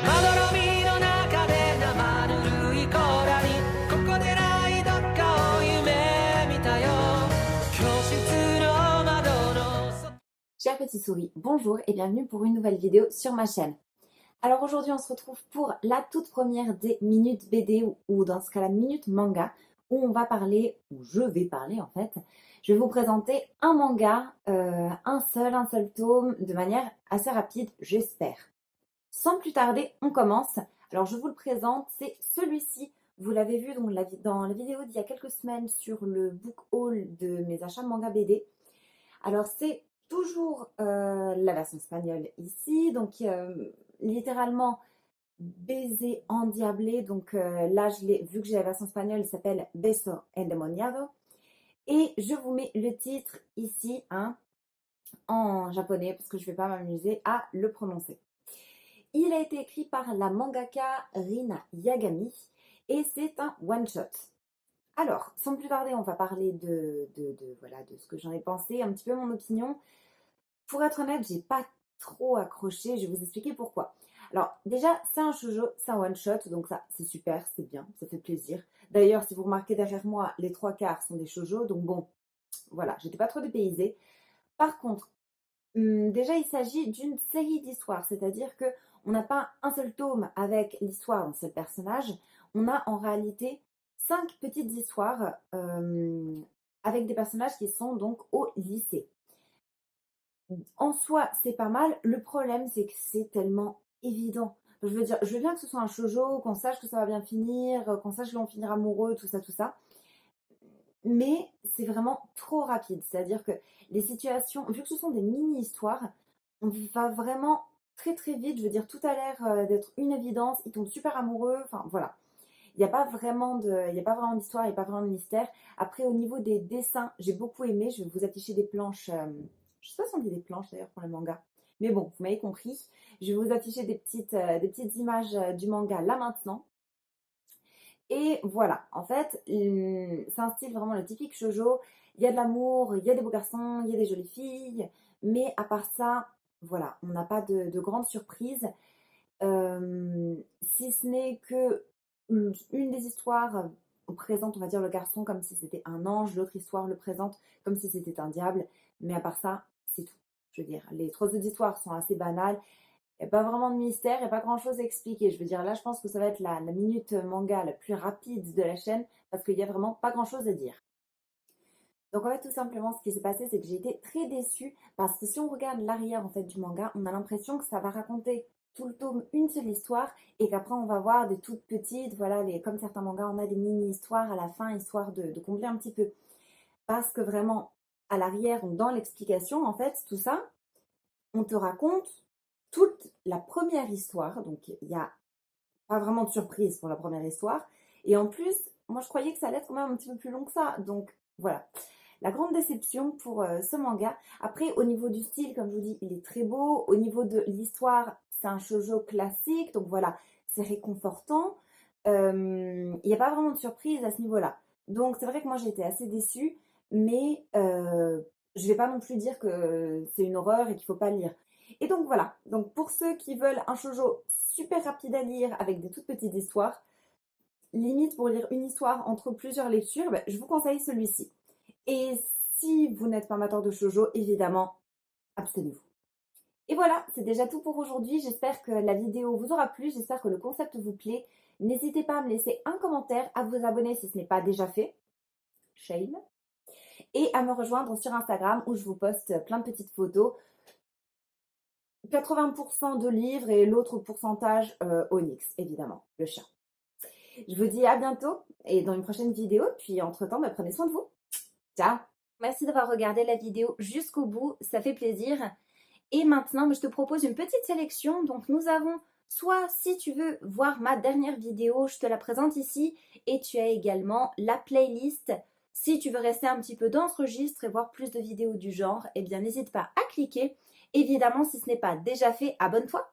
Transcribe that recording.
まどろみの中で生ぬるいコーラにここでライドカを夢見たよ教室の窓の外 Chers petits souris, bonjour et bienvenue pour une nouvelle vidéo sur ma chaîne. Alors aujourd'hui on se retrouve pour la toute première des minutes BD ou dans ce cas la minute manga où on va parler, où je vais parler en fait, je vais vous présenter un manga, un seul tome de manière assez rapide j'espère. Sans plus tarder, on commence. Alors je vous le présente, c'est celui-ci. Vous l'avez vu donc, dans la vidéo d'il y a quelques semaines sur le book haul de mes achats de manga BD. Alors c'est toujours la version espagnole ici, donc littéralement baiser endiablé. Donc là, vu que j'ai la version espagnole, il s'appelle Beso endemoniado. Et je vous mets le titre ici hein, en japonais parce que je ne vais pas m'amuser à le prononcer. Il a été écrit par la mangaka Rina Yagami et c'est un one-shot. Alors, sans plus tarder, on va parler voilà, de ce que j'en ai pensé, un petit peu mon opinion. Pour être honnête, j'ai pas trop accroché, je vais vous expliquer pourquoi. Alors, déjà, c'est un shoujo, c'est un one-shot, donc ça, c'est super, c'est bien, ça fait plaisir. D'ailleurs, si vous remarquez derrière moi, les 3/4 sont des shoujo, donc bon, voilà, j'étais pas trop dépaysée. Par contre, déjà, il s'agit d'une série d'histoires, c'est-à-dire que on n'a pas un seul tome avec l'histoire d'un seul personnage, on a en réalité 5 petites histoires avec des personnages qui sont donc au lycée. En soi, c'est pas mal. Le problème, c'est que c'est tellement évident. Je veux dire, je veux bien que ce soit un shoujo, qu'on sache que ça va bien finir, qu'on sache qu'ils vont finir amoureux, tout ça, tout ça. Mais c'est vraiment trop rapide. C'est-à-dire que les situations, vu que ce sont des mini-histoires, on va vraiment très très vite. Je veux dire, tout a l'air d'être une évidence. Ils tombent super amoureux. Enfin, voilà. Il n'y a pas vraiment d'histoire, il n'y a pas vraiment de mystère. Après, au niveau des dessins, j'ai beaucoup aimé. Je vais vous afficher des planches. Je ne sais pas si on dit des planches d'ailleurs pour le manga. Mais bon, vous m'avez compris. Je vais vous afficher des petites images du manga là maintenant. Et voilà, en fait, c'est un style vraiment le typique shoujo. Il y a de l'amour, il y a des beaux garçons, il y a des jolies filles. Mais à part ça, voilà, on n'a pas de grandes surprises. Si ce n'est que une des histoires présente, on va dire, le garçon comme si c'était un ange, l'autre histoire le présente comme si c'était un diable. Mais à part ça, c'est tout. Je veux dire, les 3 autres histoires sont assez banales. Il n'y a pas vraiment de mystère, il n'y a pas grand chose à expliquer. Je veux dire, là, je pense que ça va être la minute manga la plus rapide de la chaîne parce qu'il n'y a vraiment pas grand chose à dire. Donc en fait, tout simplement, ce qui s'est passé, c'est que j'ai été très déçue parce que si on regarde l'arrière en fait du manga, on a l'impression que ça va raconter tout le tome une seule histoire et qu'après on va voir des toutes petites, voilà, comme certains mangas, on a des mini-histoires à la fin, histoire de combler un petit peu. Parce que vraiment, à l'arrière, donc dans l'explication, en fait, tout ça, on te raconte toute la première histoire. Donc il n'y a pas vraiment de surprise pour la première histoire. Et en plus, moi je croyais que ça allait être quand même un petit peu plus long que ça. Donc voilà. La grande déception pour ce manga. Après, au niveau du style, comme je vous dis, il est très beau. Au niveau de l'histoire, c'est un shoujo classique. Donc voilà, c'est réconfortant. Il n'y a pas vraiment de surprise à ce niveau-là. Donc c'est vrai que moi j'ai été assez déçue. Mais je ne vais pas non plus dire que c'est une horreur et qu'il ne faut pas le lire. Et donc voilà. Donc pour ceux qui veulent un shoujo super rapide à lire avec des toutes petites histoires, limite pour lire une histoire entre plusieurs lectures, je vous conseille celui-ci. Et si vous n'êtes pas amateur de shoujo, évidemment, abstenez-vous. Et voilà, c'est déjà tout pour aujourd'hui. J'espère que la vidéo vous aura plu. J'espère que le concept vous plaît. N'hésitez pas à me laisser un commentaire, à vous abonner si ce n'est pas déjà fait. Shame. Et à me rejoindre sur Instagram où je vous poste plein de petites photos. 80% de livres et l'autre pourcentage Onyx, évidemment, le chat. Je vous dis à bientôt et dans une prochaine vidéo. Puis entre-temps, prenez soin de vous. Ciao! Merci d'avoir regardé la vidéo jusqu'au bout, ça fait plaisir. Et maintenant, je te propose une petite sélection. Donc nous avons soit, si tu veux voir ma dernière vidéo, je te la présente ici. Et tu as également la playlist. Si tu veux rester un petit peu dans ce registre et voir plus de vidéos du genre, eh bien n'hésite pas à cliquer. Évidemment, si ce n'est pas déjà fait, abonne-toi.